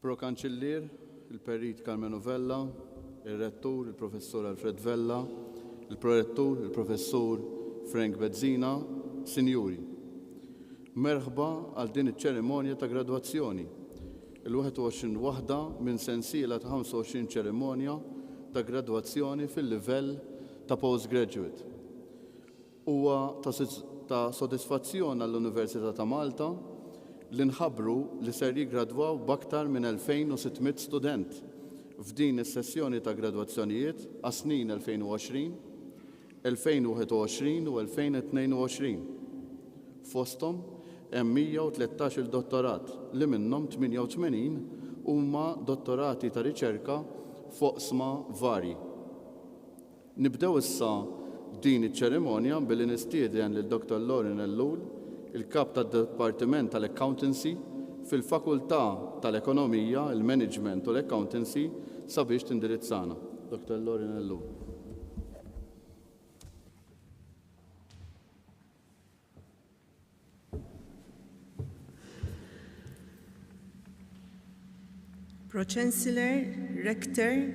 Pro-Kanċillier, il-Perit Carmenu Vella, il-Rettur, il-Professur Alfred Vella, il-Prorettur, il-Professur Frank Bezzina, Sinjuri. Merħba għal din iċ-ċerimonja ta' gradwazzjoni, il-21 waħda minn sensiela ta' 25 ċerimonja ta' gradwazzjoni fil-livell ta' postgraduate. Huwa ta' sodisfazzjon għall-Università ta' Malta li nħabbru li ser jiggradwaw b'aktar minn 2600 student f'din is-sessjoni ta' gradwazzjonijiet għas-snin 2020, 2021 u 2022. Fosthom hemm 113 dottorat li minnhom 88 huma dottorati ta' riċerka foqsma varji. Nibdew issa din iċ-ċerimonja billi nistieden lil Dr. Lauren Ellul, il-kap tad-Dipartiment tal-Accountancy fil-Fakultà tal-Ekonomija, il-Management u l-Accountancy sabiex tindirizzana. Dr. Lauren Ellul. Pro-Chancellor, Rector,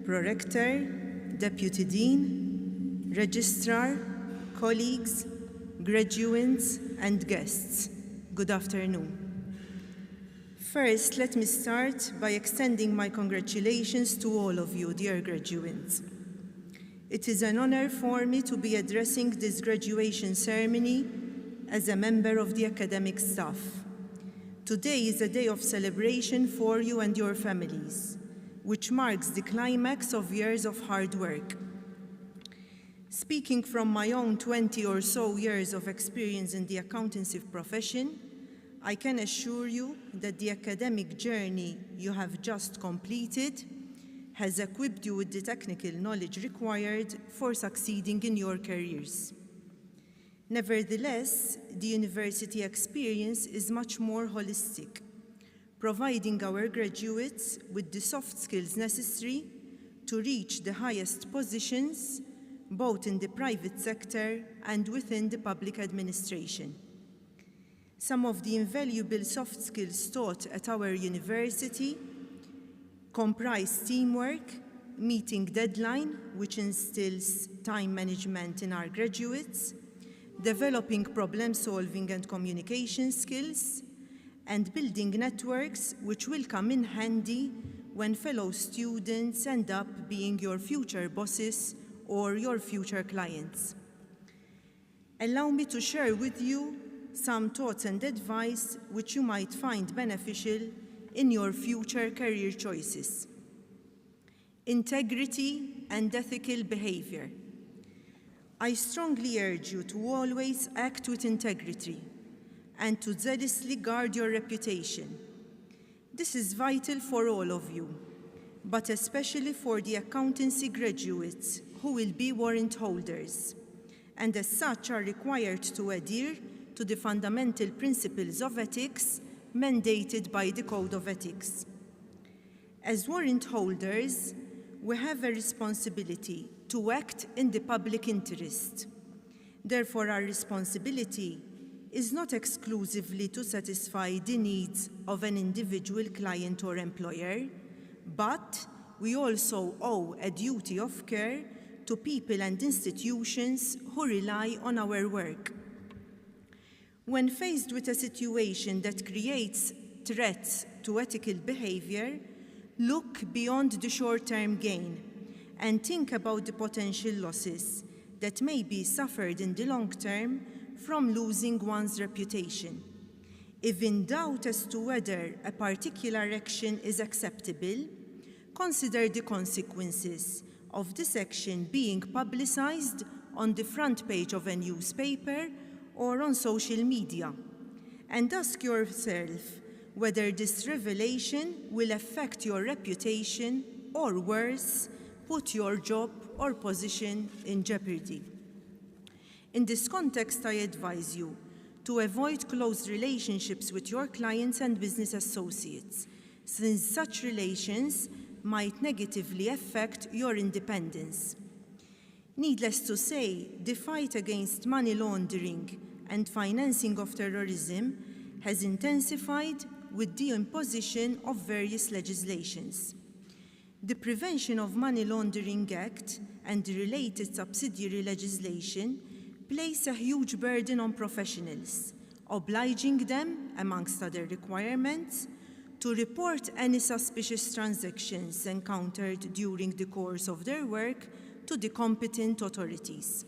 Prorector, Deputy Dean, Registrar, colleagues, graduates and guests, good afternoon. First, let me start by extending my congratulations to all of you, dear graduates. It is an honor for me to be addressing this graduation ceremony as a member of the academic staff. Today is a day of celebration for you and your families, which marks the climax of years of hard work. Speaking from my own 20 or so years of experience in the accountancy profession, I can assure you that the academic journey you have just completed has equipped you with the technical knowledge required for succeeding in your careers. Nevertheless, the university experience is much more holistic, providing our graduates with the soft skills necessary to reach the highest positions both in the private sector and within the public administration. Some of the invaluable soft skills taught at our university comprise teamwork, meeting deadline, which instills time management in our graduates, developing problem-solving and communication skills, and building networks which will come in handy when fellow students end up being your future bosses or your future clients. Allow me to share with you some thoughts and advice which you might find beneficial in your future career choices. Integrity and ethical behavior. I strongly urge you to always act with integrity and to zealously guard your reputation. This is vital for all of you, but especially for the accountancy graduates who will be warrant holders, and as such are required to adhere to the fundamental principles of ethics mandated by the Code of Ethics. As warrant holders, we have a responsibility to act in the public interest. Therefore, our responsibility is not exclusively to satisfy the needs of an individual client or employer, but we also owe a duty of care to people and institutions who rely on our work. When faced with a situation that creates threats to ethical behavior, look beyond the short-term gain and think about the potential losses that may be suffered in the long term from losing one's reputation. If in doubt as to whether a particular action is acceptable, consider the consequences of this action being publicized on the front page of a newspaper or on social media, and ask yourself whether this revelation will affect your reputation or, worse, put your job or position in jeopardy. In this context, I advise you to avoid close relationships with your clients and business associates, since such relations might negatively affect your independence. Needless to say, the fight against money laundering and financing of terrorism has intensified with the imposition of various legislations. The Prevention of Money Laundering Act and the related subsidiary legislation place a huge burden on professionals, obliging them, amongst other requirements, to report any suspicious transactions encountered during the course of their work to the competent authorities.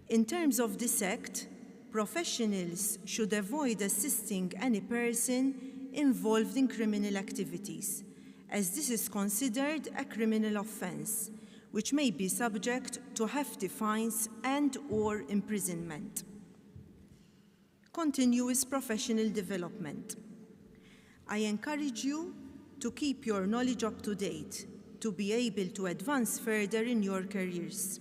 In terms of this act, professionals should avoid assisting any person involved in criminal activities, as this is considered a criminal offense, which may be subject to hefty fines and/or imprisonment. Continuous professional development. I encourage you to keep your knowledge up to date, to be able to advance further in your careers.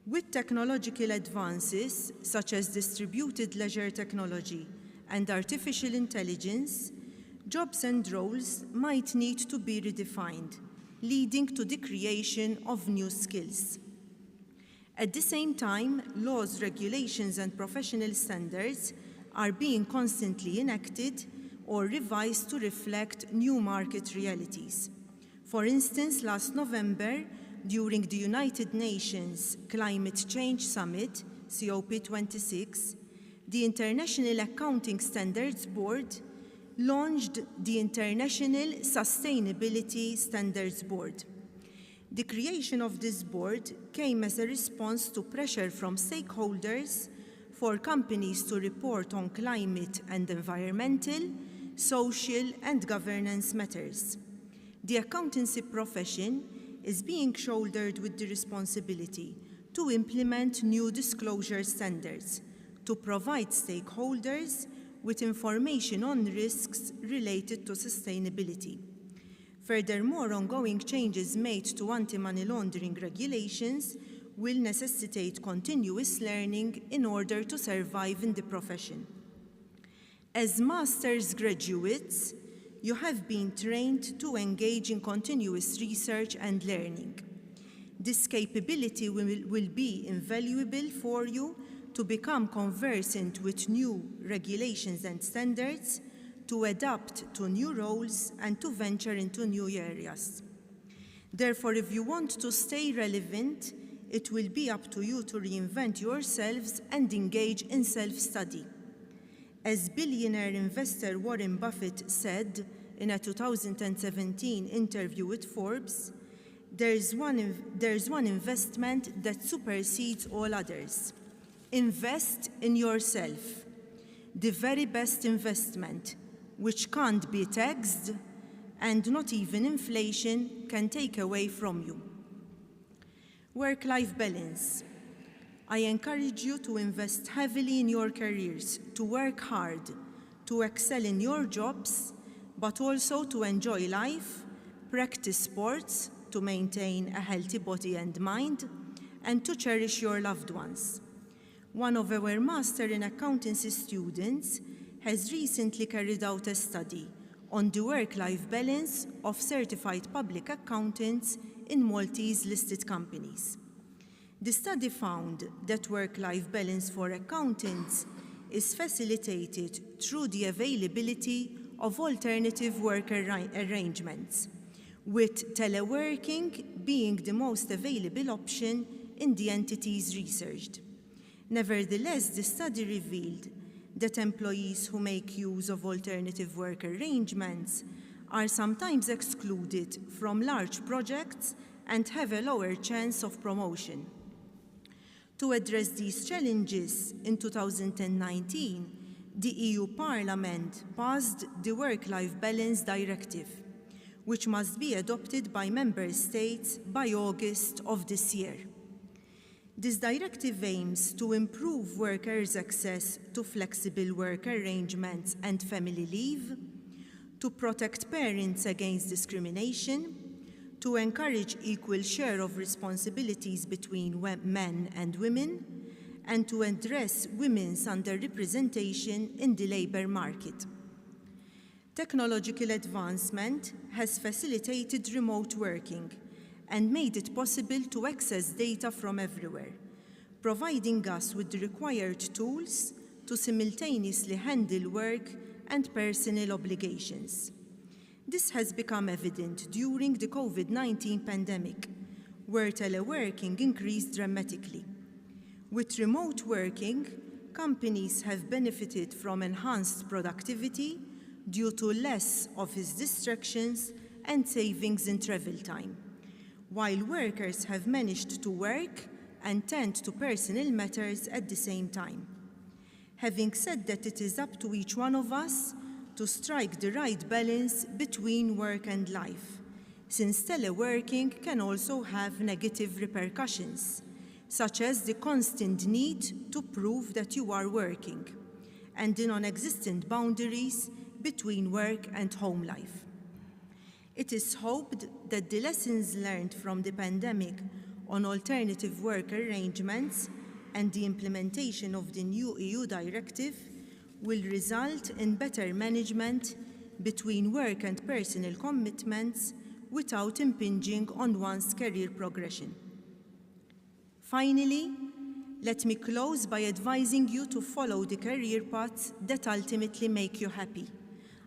With technological advances, such as distributed ledger technology and artificial intelligence, jobs and roles might need to be redefined, leading to the creation of new skills. At the same time, laws, regulations, and professional standards are being constantly enacted or revised to reflect new market realities. For instance, last November, during the United Nations Climate Change Summit, COP26, the International Accounting Standards Board launched the International Sustainability Standards Board. The creation of this board came as a response to pressure from stakeholders for companies to report on climate and environmental, social, and governance matters. The accountancy profession is being shouldered with the responsibility to implement new disclosure standards, to provide stakeholders with information on risks related to sustainability. Furthermore, ongoing changes made to anti-money laundering regulations will necessitate continuous learning in order to survive in the profession. As master's graduates, you have been trained to engage in continuous research and learning. This capability will be invaluable for you to become conversant with new regulations and standards, to adapt to new roles, and to venture into new areas. Therefore, if you want to stay relevant, it will be up to you to reinvent yourselves and engage in self-study. As billionaire investor Warren Buffett said in a 2017 interview with Forbes, there's one investment that supersedes all others. Invest in yourself, the very best investment, which can't be taxed and not even inflation can take away from you. Work-life balance. I encourage you to invest heavily in your careers, to work hard, to excel in your jobs, but also to enjoy life, practice sports, to maintain a healthy body and mind, and to cherish your loved ones. One of our Master in Accountancy students has recently carried out a study on the work-life balance of certified public accountants in Maltese-listed companies. The study found that work-life balance for accountants is facilitated through the availability of alternative work arrangements, with teleworking being the most available option in the entities researched. Nevertheless, the study revealed that employees who make use of alternative work arrangements are sometimes excluded from large projects and have a lower chance of promotion. To address these challenges, in 2019, the EU Parliament passed the Work-Life Balance Directive, which must be adopted by Member States by August of this year. This directive aims to improve workers' access to flexible work arrangements and family leave, to protect parents against discrimination, to encourage equal share of responsibilities between men and women, and to address women's underrepresentation in the labor market. Technological advancement has facilitated remote working and made it possible to access data from everywhere, providing us with the required tools to simultaneously handle work and personal obligations. This has become evident during the COVID-19 pandemic, where teleworking increased dramatically. With remote working, companies have benefited from enhanced productivity due to less office distractions and savings in travel time, while workers have managed to work and tend to personal matters at the same time. Having said that, it is up to each one of us to strike the right balance between work and life, since teleworking can also have negative repercussions, such as the constant need to prove that you are working, and the non-existent boundaries between work and home life. It is hoped that the lessons learned from the pandemic on alternative work arrangements and the implementation of the new EU directive will result in better management between work and personal commitments without impinging on one's career progression. Finally, let me close by advising you to follow the career paths that ultimately make you happy.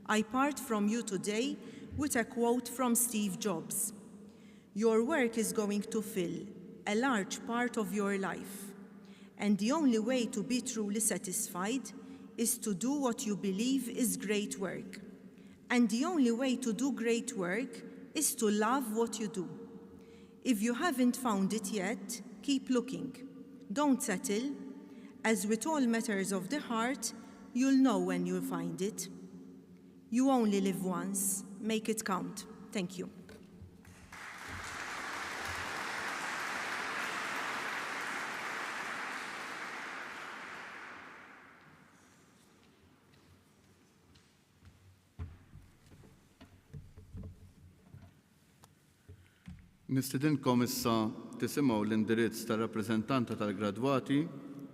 I part from you today with a quote from Steve Jobs. "Your work is going to fill a large part of your life, and the only way to be truly satisfied is to do what you believe is great work. And the only way to do great work is to love what you do. If you haven't found it yet, keep looking. Don't settle, as with all matters of the heart, you'll know when you'll find it. You only live once. Make it count." Thank you. Nistidinkom issa tisimgħu l-indirizz tar-rappreżentanta tal-gradwati,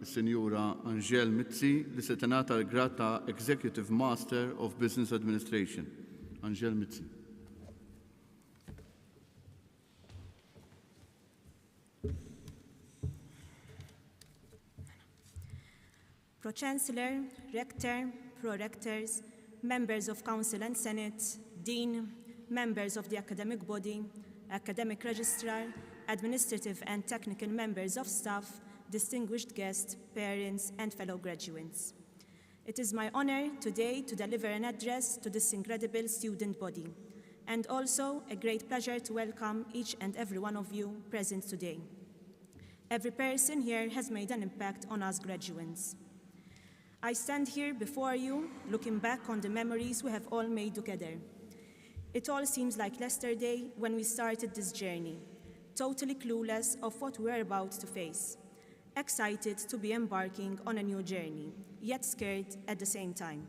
is-Sinjura Angel Mizzi, li se tingħata l-grad ta' Executive Master of Business Administration. Angel Mizzi. Pro-Chancellor, Rector, Pro-Rectors, Members of Council and Senate, Dean, Members of the Academic Body, Academic Registrar, Administrative and Technical Members of Staff, distinguished guests, parents, and fellow graduates. It is my honor today to deliver an address to this incredible student body, and also a great pleasure to welcome each and every one of you present today. Every person here has made an impact on us graduates. I stand here before you, looking back on the memories we have all made together. It all seems like yesterday when we started this journey, totally clueless of what we were about to face, excited to be embarking on a new journey, yet scared at the same time.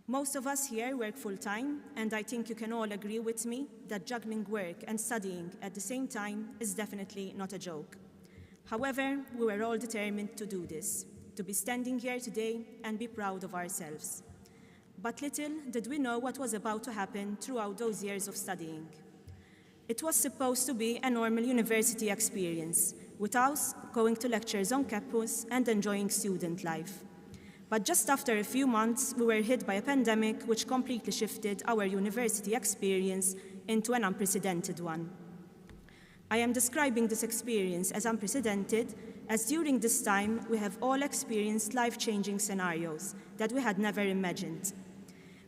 Most of us here work full-time, and I think you can all agree with me that juggling work and studying at the same time is definitely not a joke. However, we were all determined to do this, to be standing here today and be proud of ourselves. But little did we know what was about to happen throughout those years of studying. It was supposed to be a normal university experience, with us going to lectures on campus and enjoying student life. But just after a few months, we were hit by a pandemic which completely shifted our university experience into an unprecedented one. I am describing this experience as unprecedented, as during this time we have all experienced life-changing scenarios that we had never imagined.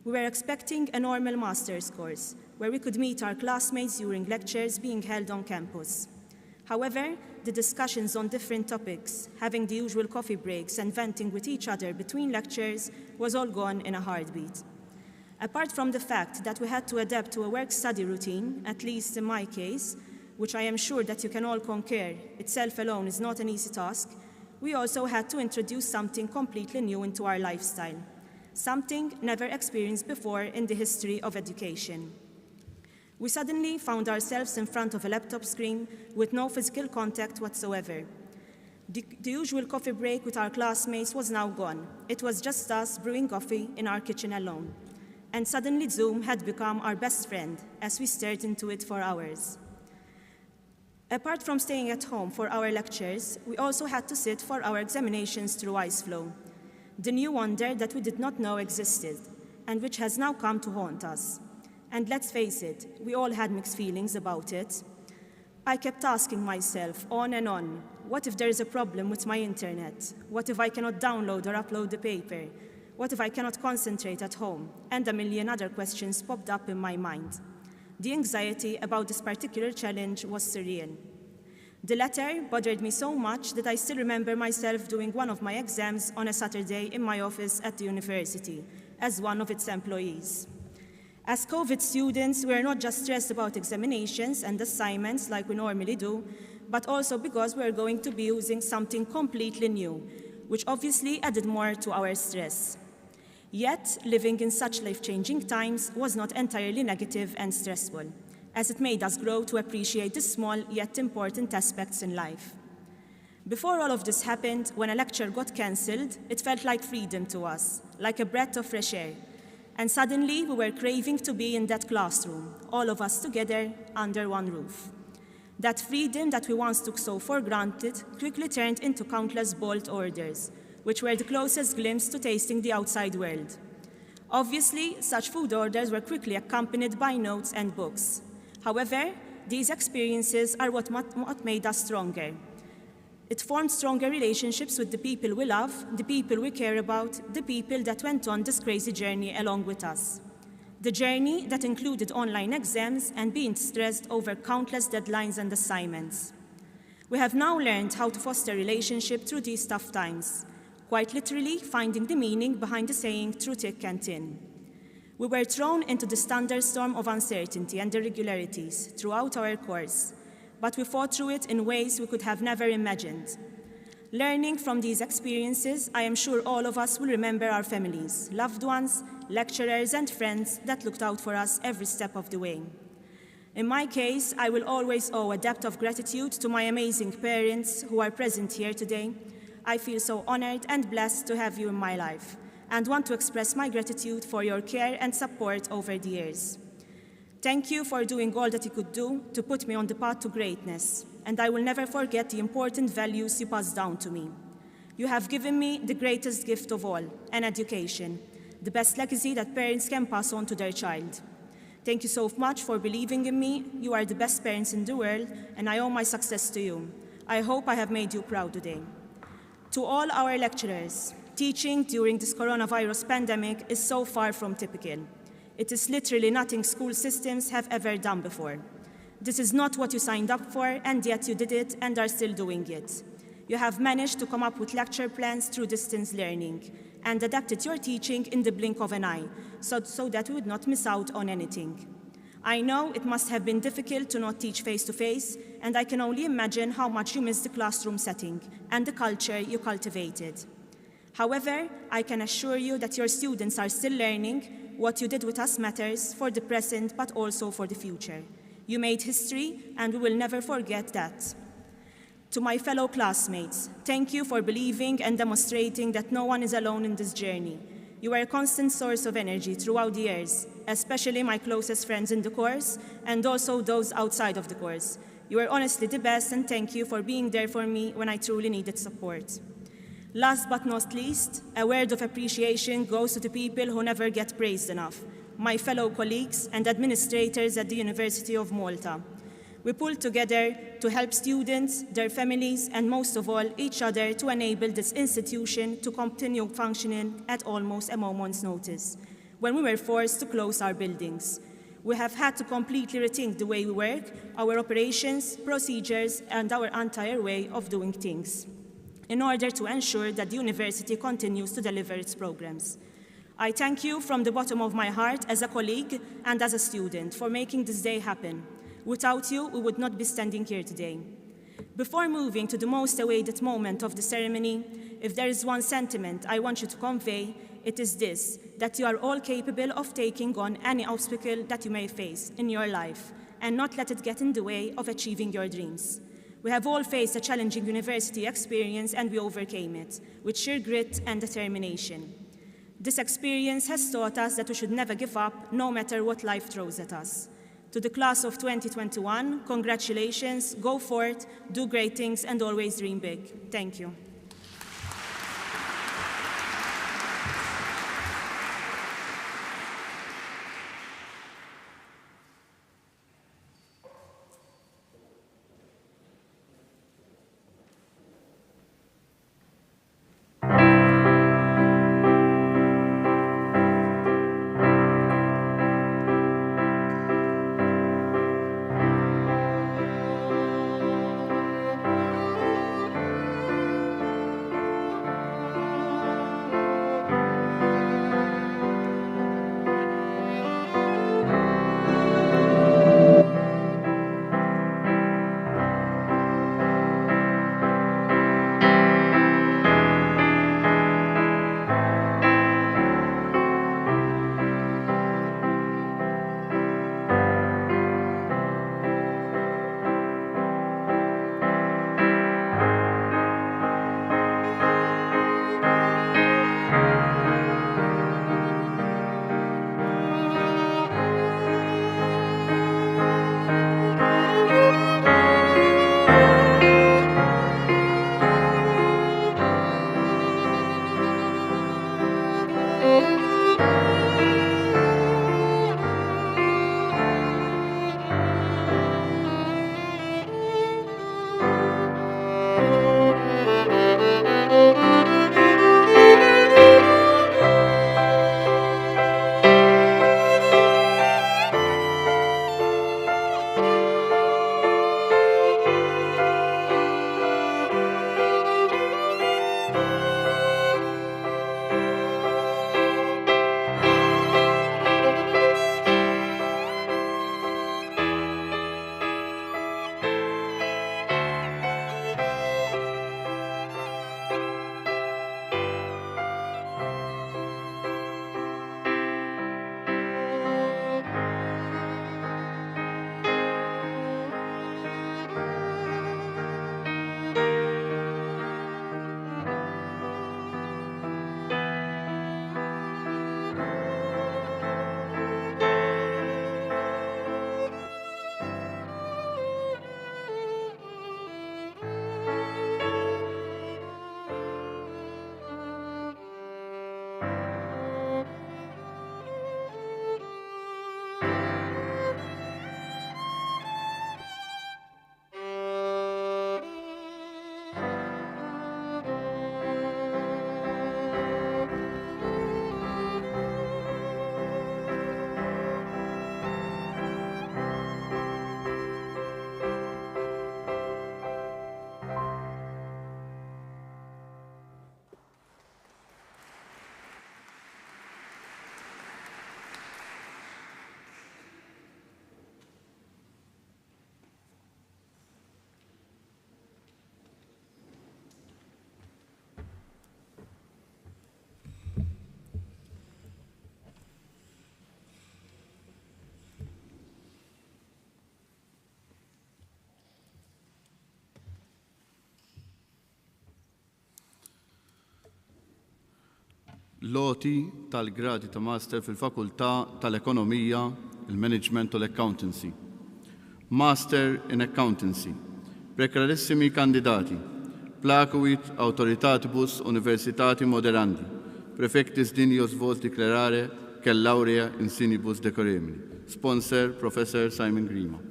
We were expecting a normal master's course, where we could meet our classmates during lectures being held on campus. However, the discussions on different topics, having the usual coffee breaks and venting with each other between lectures, was all gone in a heartbeat. Apart from the fact that we had to adapt to a work-study routine, at least in my case, which I am sure that you can all concur, itself alone is not an easy task, we also had to introduce something completely new into our lifestyle, something never experienced before in the history of education. We suddenly found ourselves in front of a laptop screen with no physical contact whatsoever. The usual coffee break with our classmates was now gone. It was just us brewing coffee in our kitchen alone. And suddenly Zoom had become our best friend as we stared into it for hours. Apart from staying at home for our lectures, we also had to sit for our examinations through IceFlow, the new wonder that we did not know existed, and which has now come to haunt us. And let's face it, we all had mixed feelings about it. I kept asking myself on and on, what if there is a problem with my internet? What if I cannot download or upload the paper? What if I cannot concentrate at home? And a million other questions popped up in my mind. The anxiety about this particular challenge was surreal. The letter bothered me so much that I still remember myself doing one of my exams on a Saturday in my office at the university as one of its employees. As COVID students, we are not just stressed about examinations and assignments like we normally do, but also because we are going to be using something completely new, which obviously added more to our stress. Yet, living in such life-changing times was not entirely negative and stressful, as it made us grow to appreciate the small yet important aspects in life. Before all of this happened, when a lecture got cancelled, it felt like freedom to us, like a breath of fresh air. And suddenly, we were craving to be in that classroom, all of us together under one roof. That freedom that we once took so for granted quickly turned into countless bold orders, which were the closest glimpse to tasting the outside world. Obviously, such food orders were quickly accompanied by notes and books. However, these experiences are what made us stronger. It formed stronger relationships with the people we love, the people we care about, the people that went on this crazy journey along with us. The journey that included online exams and being stressed over countless deadlines and assignments. We have now learned how to foster relationship through these tough times, quite literally finding the meaning behind the saying through thick and thin. We were thrown into the thunderstorm of uncertainty and irregularities throughout our course, but we fought through it in ways we could have never imagined. Learning from these experiences, I am sure all of us will remember our families, loved ones, lecturers, and friends that looked out for us every step of the way. In my case, I will always owe a debt of gratitude to my amazing parents who are present here today. I feel so honored and blessed to have you in my life, and want to express my gratitude for your care and support over the years. Thank you for doing all that you could do to put me on the path to greatness, and I will never forget the important values you passed down to me. You have given me the greatest gift of all, an education, the best legacy that parents can pass on to their child. Thank you so much for believing in me. You are the best parents in the world, and I owe my success to you. I hope I have made you proud today. To all our lecturers, teaching during this coronavirus pandemic is so far from typical. It is literally nothing school systems have ever done before. This is not what you signed up for, and yet you did it and are still doing it. You have managed to come up with lecture plans through distance learning and adapted your teaching in the blink of an eye so that we would not miss out on anything. I know it must have been difficult to not teach face-to-face, and I can only imagine how much you miss the classroom setting and the culture you cultivated. However, I can assure you that your students are still learning. What you did with us matters for the present, but also for the future. You made history, and we will never forget that. To my fellow classmates, thank you for believing and demonstrating that no one is alone in this journey. You are a constant source of energy throughout the years, especially my closest friends in the course, and also those outside of the course. You are honestly the best, and thank you for being there for me when I truly needed support. Last but not least, a word of appreciation goes to the people who never get praised enough, my fellow colleagues and administrators at the University of Malta. We pulled together to help students, their families, and most of all, each other to enable this institution to continue functioning at almost a moment's notice, when we were forced to close our buildings. We have had to completely rethink the way we work, our operations, procedures, and our entire way of doing things, in order to ensure that the university continues to deliver its programs. I thank you from the bottom of my heart as a colleague and as a student for making this day happen. Without you, we would not be standing here today. Before moving to the most awaited moment of the ceremony, if there is one sentiment I want you to convey, it is this, that you are all capable of taking on any obstacle that you may face in your life and not let it get in the way of achieving your dreams. We have all faced a challenging university experience, and we overcame it with sheer grit and determination. This experience has taught us that we should never give up, no matter what life throws at us. To the class of 2021, congratulations, go forth, do great things, and always dream big. Thank you. Loti tal-gradi ta' Master fil-Fakultà tal-Ekonomija, il-Management u l-Accountancy. Master in Accountancy. Prekarissimi kandidati. Placuit autoritatibus universitati moderandi. Prefectis dinios vos declarare che laurea in sinibus decoremini. Sponsor, Professor Simon Grima.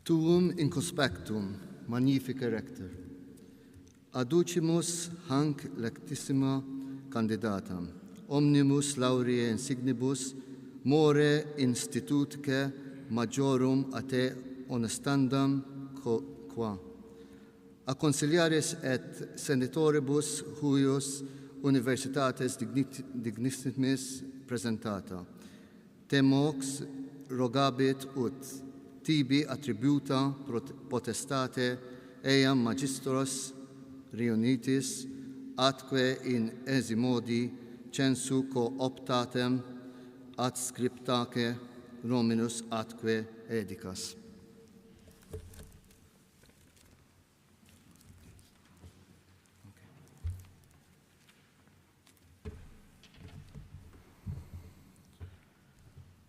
Tuum in conspectum, magnifica rector. Aducimus hanc lectissima candidatam, omnibus laureae insignibus, more institutque majorum a te honestandam qua. A consiliaris et senatoribus huius universitates dignissimis presentata. Temox rogabit ut tibi attributa potestate eam magistros reunitis atque in esimodi censu co-optatem adscriptaque Rominus atque edicas.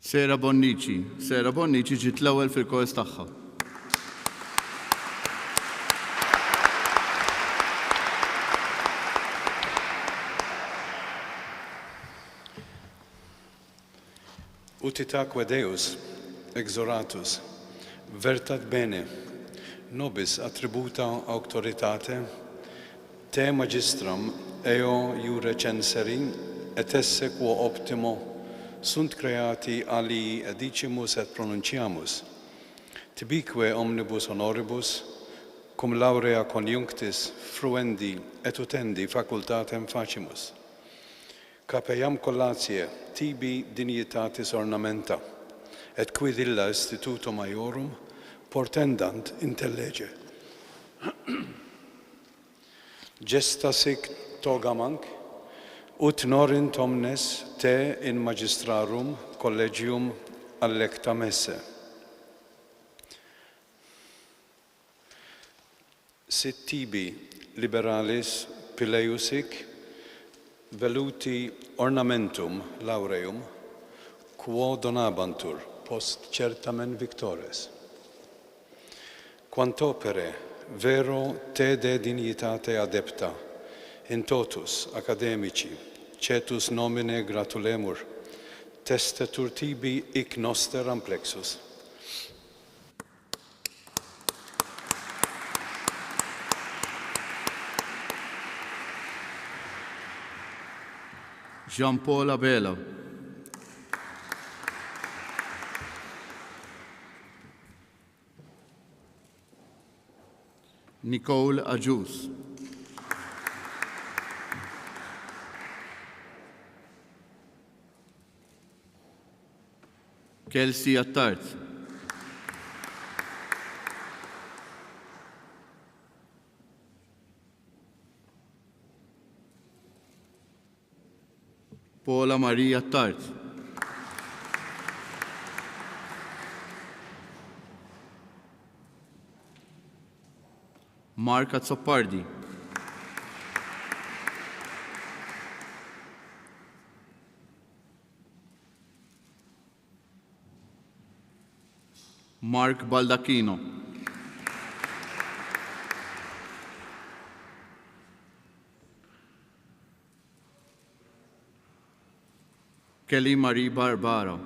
Sera Bonnici ġiet l-ewwel fil-kors tagħha. Utitaque Deus, exoratus, vertat bene, nobis attributa auctoritate, te magistram eo iure censeri, et esse quo optimo sunt creati ali edicimus et pronunciamus, tibique omnibus honoribus, cum laurea conjunctis fruendi et utendi facultatem facimus. Capeiam collatie tibi dignitatis ornamenta, et quid illa instituto maiorum portendant intellege. Gesta sic togamanc, ut norint omnes te in magistrarum collegium allectam esse. Sit tibi liberalis Pileiusic veluti ornamentum laureum quo donabantur post certamen victores. Quantopere vero te de dignitate adepta in totus academici cetus nomine gratulemur testetur tibi hic noster amplexus. Jean-Paul Abela. Nicole Ajus. Kelsey Attart. Paula Maria Attart. Marca Zoppardi. Mark Baldacchino. Kelly Marie Barbara.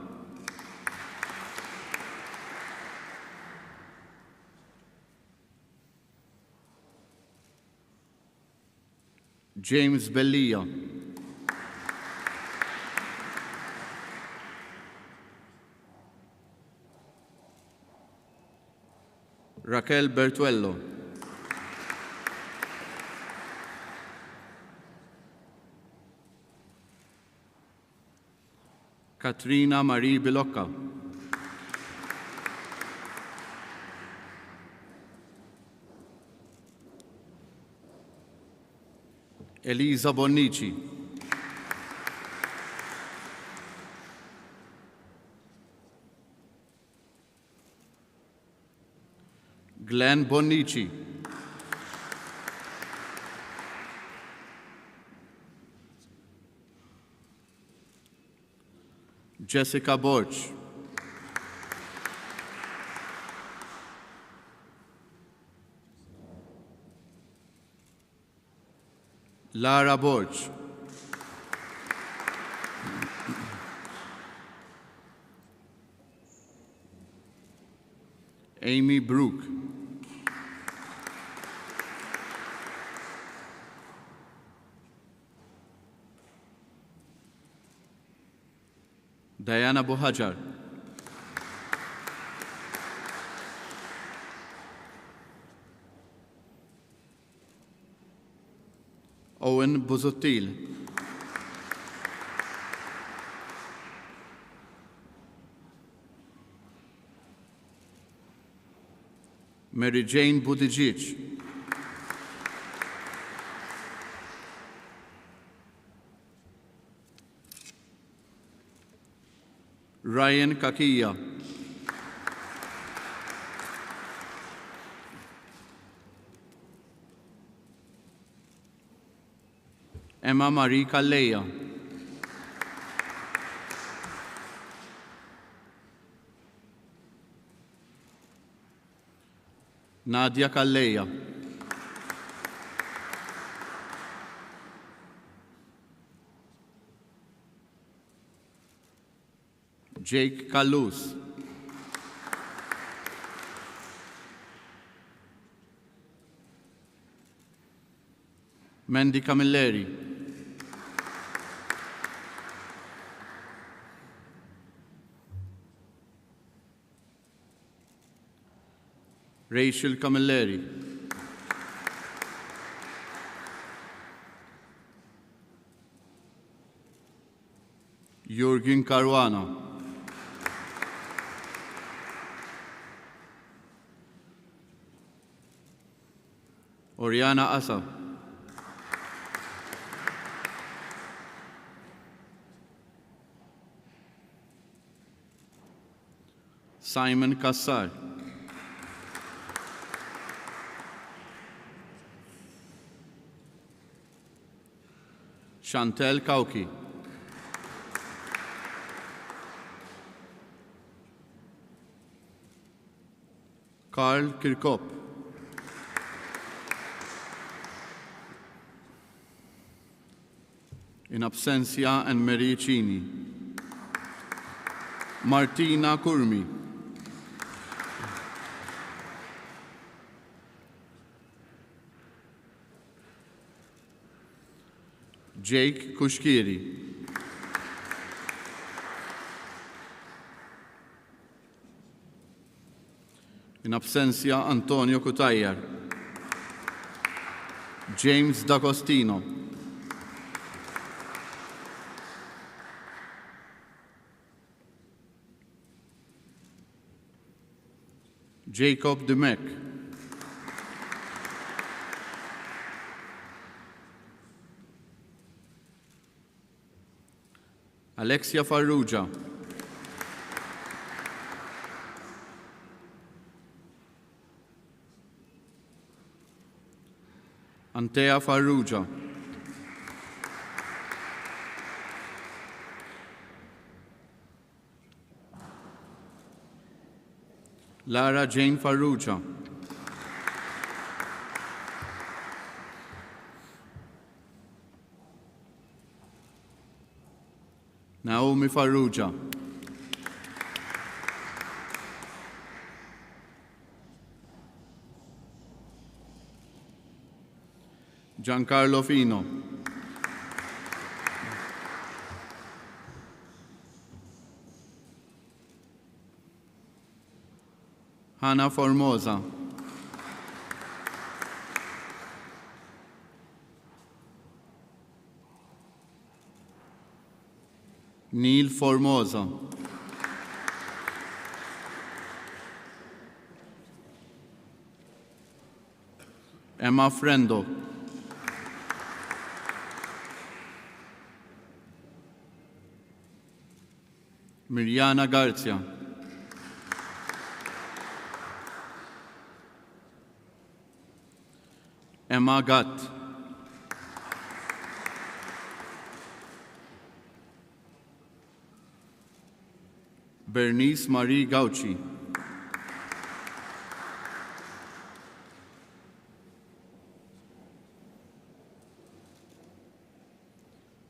James Bellia. Raquel Bertuello. Katrina Marie Bilocca. Elisa Bonnici. Glenn Bonnici, Jessica Borch, Lara Borch, Amy Brook, Diana Buhajar, Owen Buzuttil, Mary Jane Buttigieg, Ryan Kakia, Emma Marie Calleja, Nadia Calleja, Jake Kalous, Mandy Camilleri, Rachel Camilleri, Jürgen Caruana, Oriana Asa, Simon Kassar, Chantel Kauki, Karl Kirkop, in absentia and Mericini, Martina Kurmi, Jake Kushkiri, in absentia Antonio Cutayar, James D'Agostino, Jacob Demek, Alexia Farrugia, Antea Farrugia, Lara Jane Farrugia, Naomi Farrugia, Giancarlo Fino, Hannah Formosa, Neil Formosa, Emma Frendo, Miriana Garcia, Emma Gatt. Bernice Marie Gauci.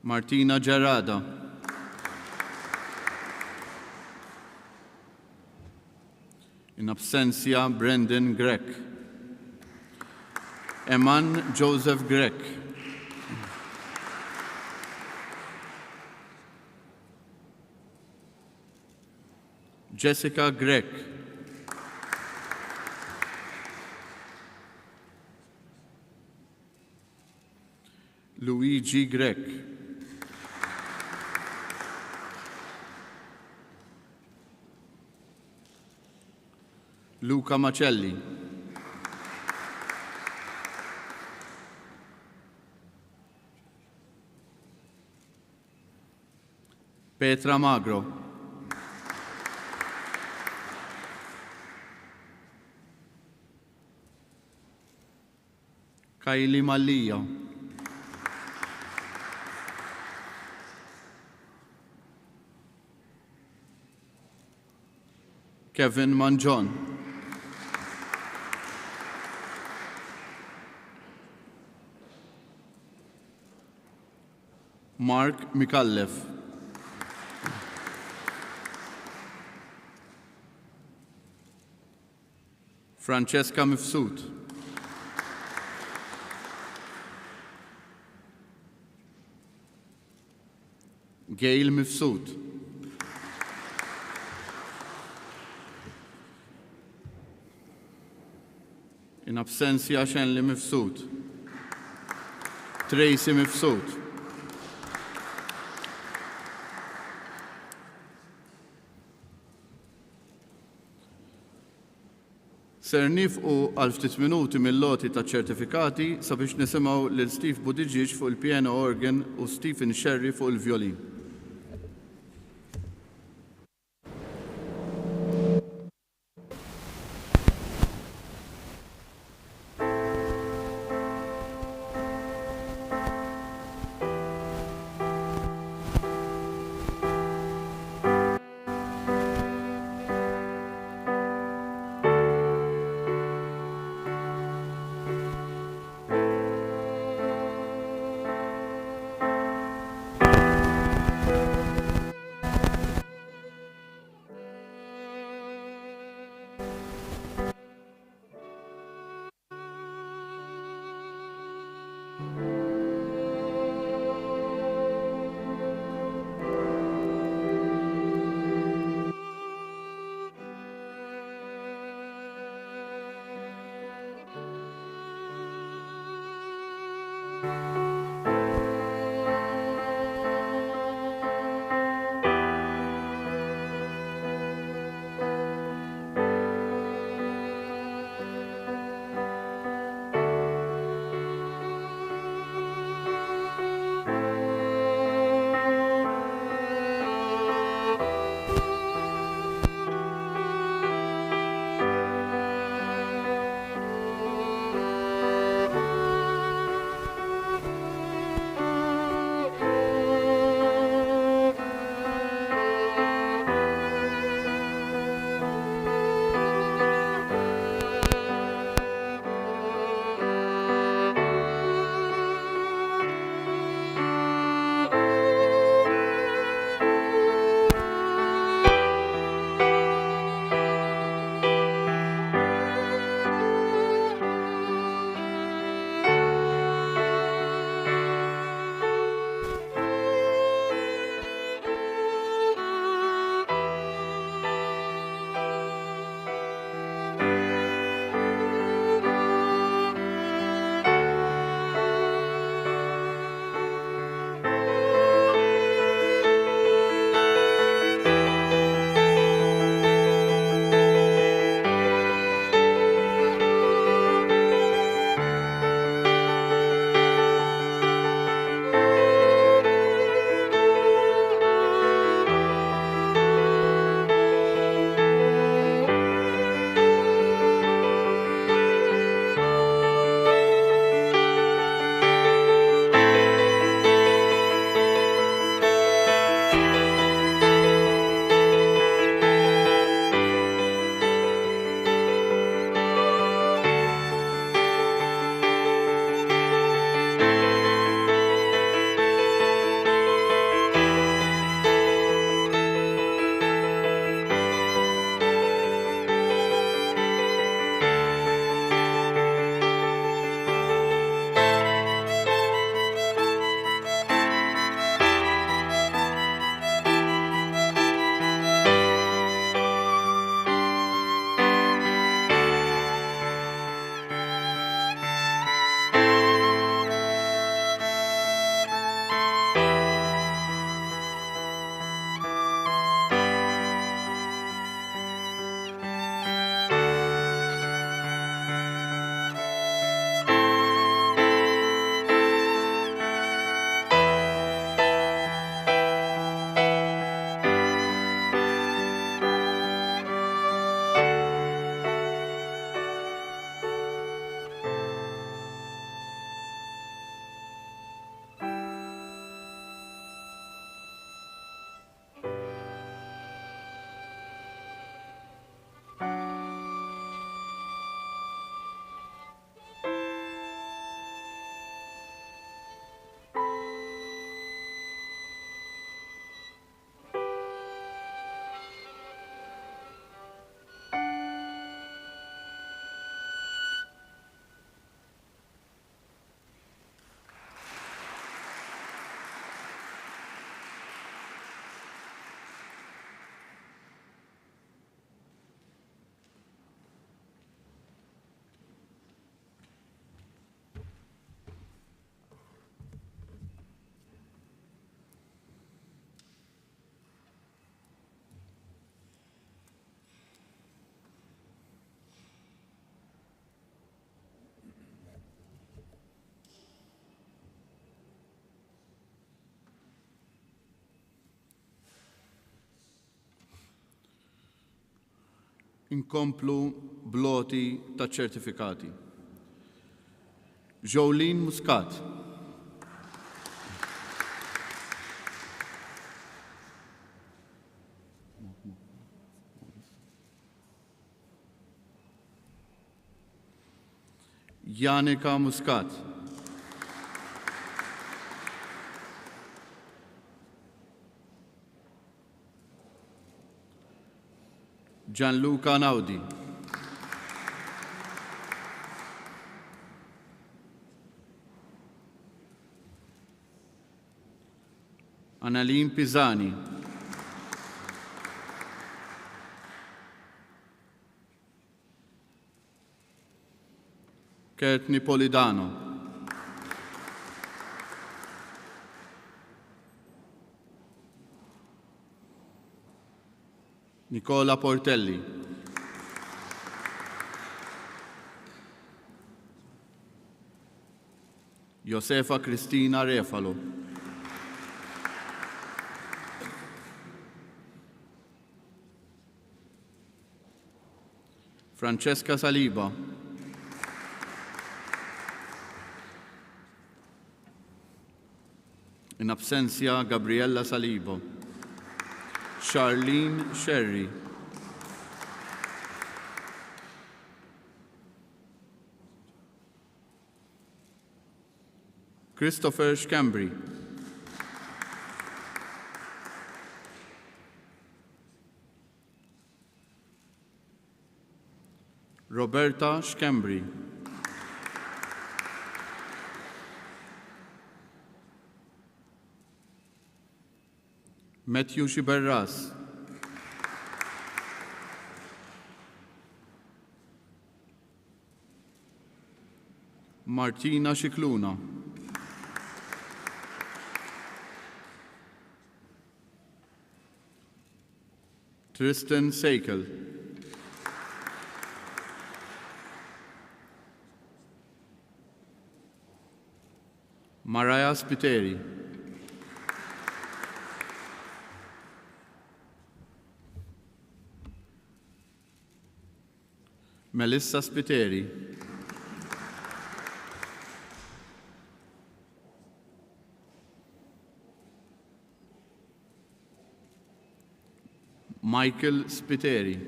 Martina Gerada. In absentia, Brendan Grek. Eman Joseph Grek. Jessica Grek. Luigi Grek. Luca Macelli. Petra Magro. Kylie Mallia. Kevin Manjon. Mark Mikallef. Francesca Mifsud. Gail Mifsud. In absentia, Shenli Mifsud. Tracy Mifsud. Ser nifqu għal ftit minuti mill-loti ta' ċertifikati sabiex nisimgħu lil Steve Buttigieg fuq il-piano organ u Stephen Sherry fuq il-vjolin. inkomplu bloti ta' ċertifikati. Jolene Muscat. Janika Muscat. Gianluca Naudi. Annalyn Pisani. Courtney Polidano. Nicola Portelli. Josefa Cristina Refalo. Francesca Saliba. In absentia, Gabriella Salibo. Charlene Sherry. Christopher Scambry. Roberta Scambry. Matthew Shiberras. Martina Shikluna. Tristan Seikel. Mariah Spiteri. Melissa Spiteri. Michael Spiteri.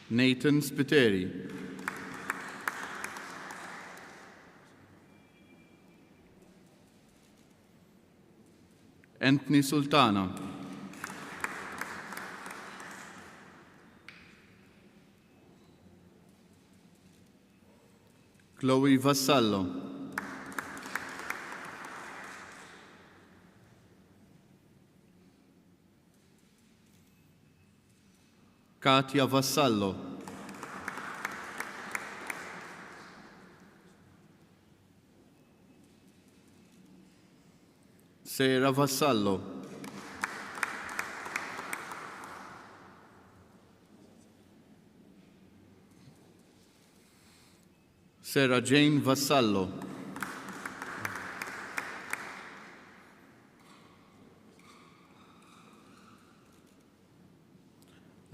Nathan Spiteri. Anthony Sultana. Chloe Vassallo. Katia Vassallo. Sera Vassallo. Sarah Jane Vassallo.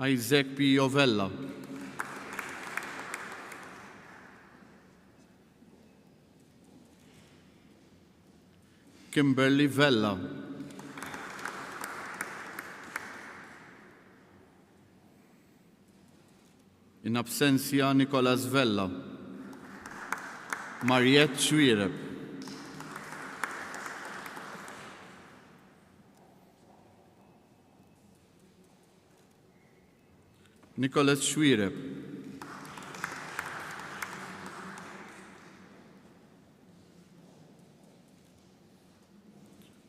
Isaac P. Ovella. Kimberly Vella. In absentia, Nicolas Vella. Mariette Schwiereb. Nicholas Schwiereb.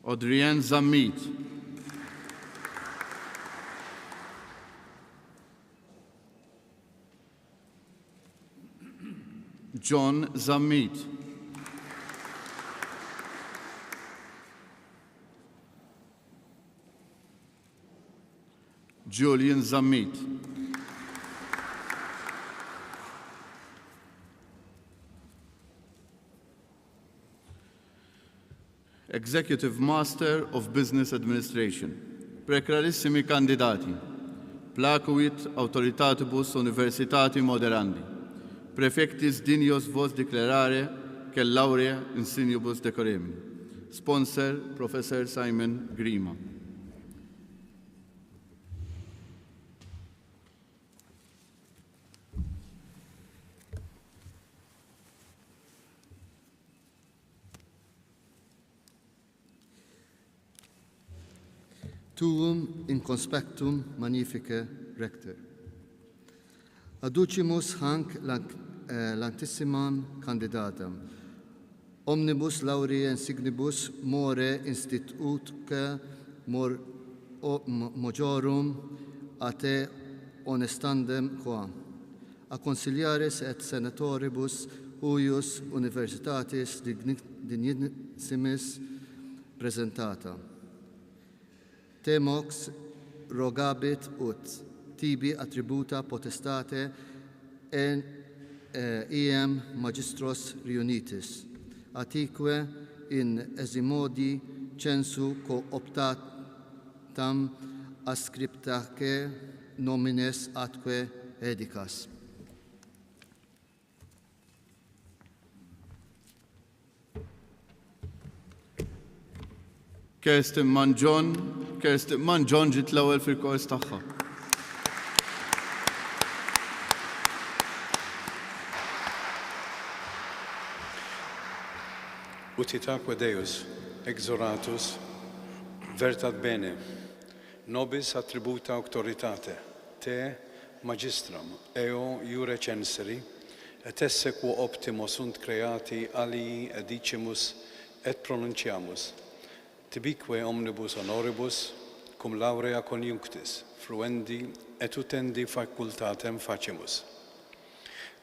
Audrienne Zamit. John Zamit. Julian Zamit. Executive Master of Business Administration. Prekralissimi kandidati. Placuit autoritatibus universitati moderandi. Prefectis dinios vos declarare che laurea insignibus decoremi. Sponsor, Professor Simon Grima. Tuum in conspectum magnifique rector. Aducimus hanc lantissimam candidatam, omnibus laurea insignibus more institutque majorum ate honestandem quam, a consiliaris et senatoribus huius universitatis dignissimis presentata. Temox rogabit ut tibi attributa potestate en iem magistros reunitis, atique in esimodi censu cooptatam ascriptaque nomines atque edicas. Kirsten Manjon ġiet l-ewwel fil-kors tagħha. Utitaque Deus, exoratus, vertat bene, nobis attributa auctoritate, te magistram, eo iure censeri, et esse quo optimo sunt creati alii edicimus et pronunciamus, tibique omnibus honoribus, cum laurea conjunctis, fruendi et utendi facultatem facimus.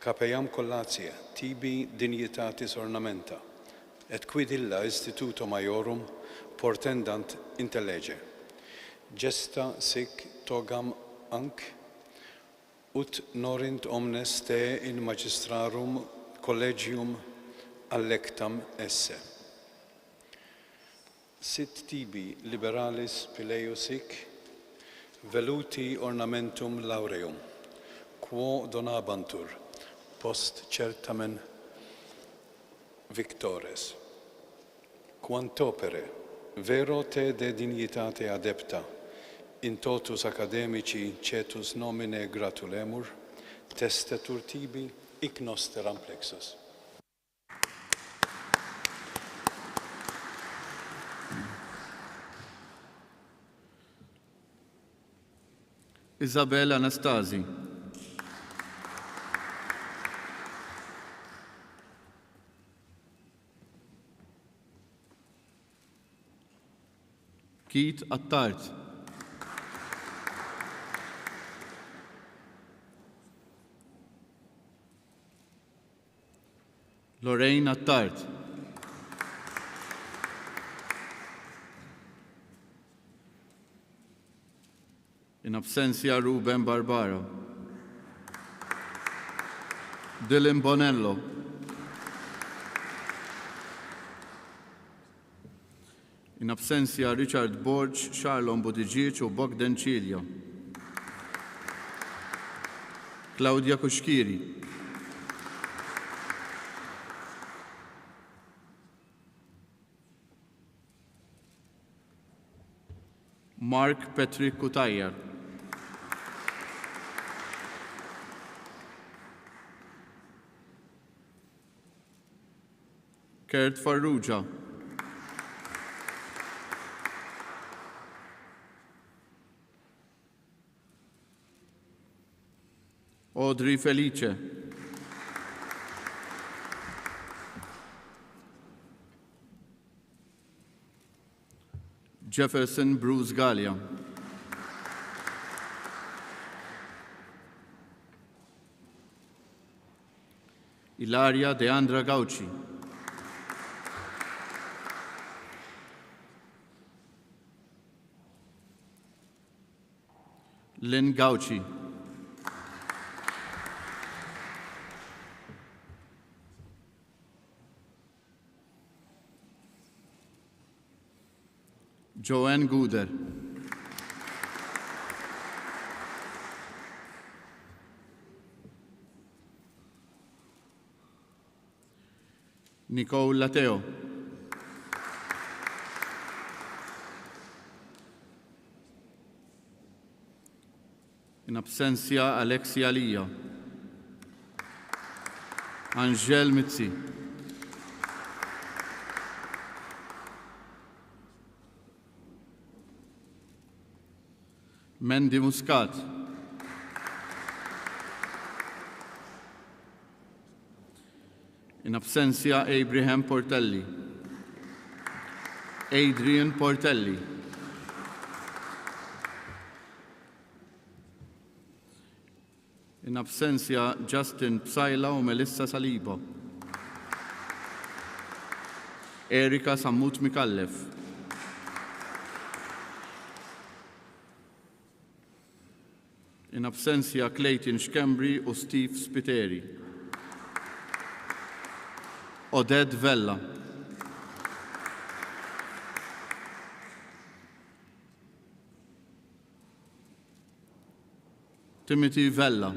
Capeam collatia, tibi dignitatis ornamenta, et quid illa instituto maiorum portendant intellege. Gesta sic togam anc, ut norint omnes te in magistrarum collegium allectam esse. Sit tibi liberalis pileus hic, veluti ornamentum laureum, quo donabantur post certamen victores. Quantopere, vero te de dignitate adepta, in totus academici cetus nomine gratulemur, testetur tibi hic noster amplexus. Isabel Anastasi. Keith Attard. Lorraine Attard. In absentia Ruben Barbaro. Dylan Bonello. In absentia Richard Borge, Charlon Bodigic u Bogdan Cilio. Claudia Kushkiri. Mark Patrick Kutajer. Kurt Farrugia. Audrey Felice. Jefferson Bruce Gallia. Ilaria Deandra Gauci. Lynn Gauci. Joanne Guder. Nicole Lateo. In absentia Alexia Lija. Angel Mitzi. Mandy Muscat. In absentia Abraham Portelli. Adrian Portelli. In absentia Justin Psaila u Melissa Saliba. Erika Sammut Mikallef. In absentia Clayton Schembri u Steve Spiteri. Oded Vella. Timothy Vella.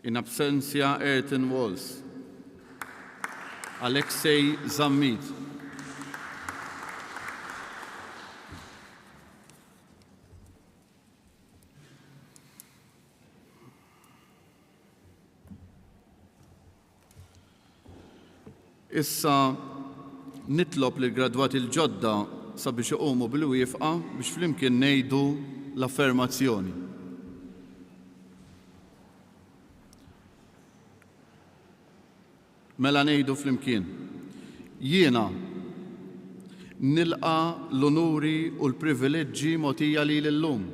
In absentia Ayrton Walls. Alexei Zammit. Issa nitlob li gradwati l-ġodda sabiex iqumu bil-wifqa biex flimkien ngħidu l-affermazzjoni. Mela ngħidu flimkien. Jiena nilqa l-onuri u l-privileġġi mogħtija lili llum.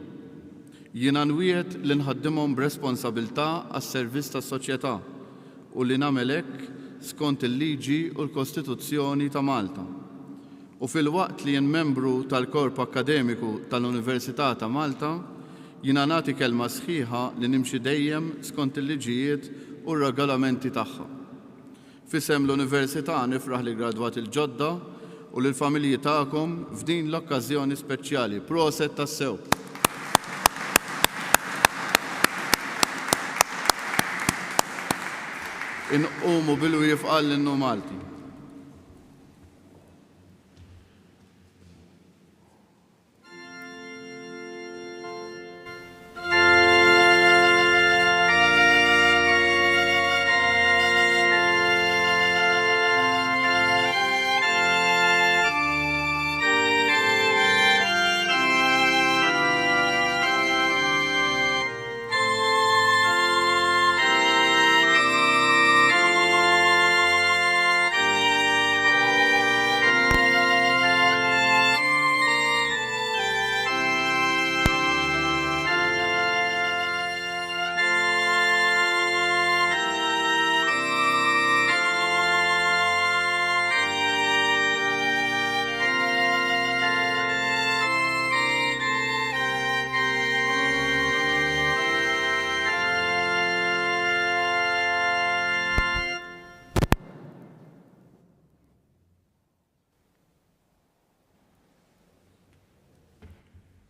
Jiena nwiet li nħaddimhom b'responsabbiltà għas-servizz tas-soċjetà u li nagħmel hekk skont il-liġi u l-Kostituzzjoni ta' Malta. U fil-waqt li jien membru tal-Korp Akademiku tal-Università ta' Malta, jiena nagħti kelma sħiħa li nimxi dejjem skont il-liġijiet u r-regolamenti tagħha. Fisem l-Università nifraħ li gradwat il-ġodda u lill-familji tagħkom f'din l-okkażjoni speċjali. Proset tassew. Inqumu bil-wifqa l-innu Malti.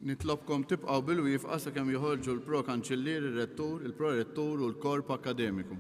Nitlobkom tibqgħu bil-wifqa sakemm joħorġu l-pro kanċellier, ir-rettur, il-prorettur u l-korp akademiku.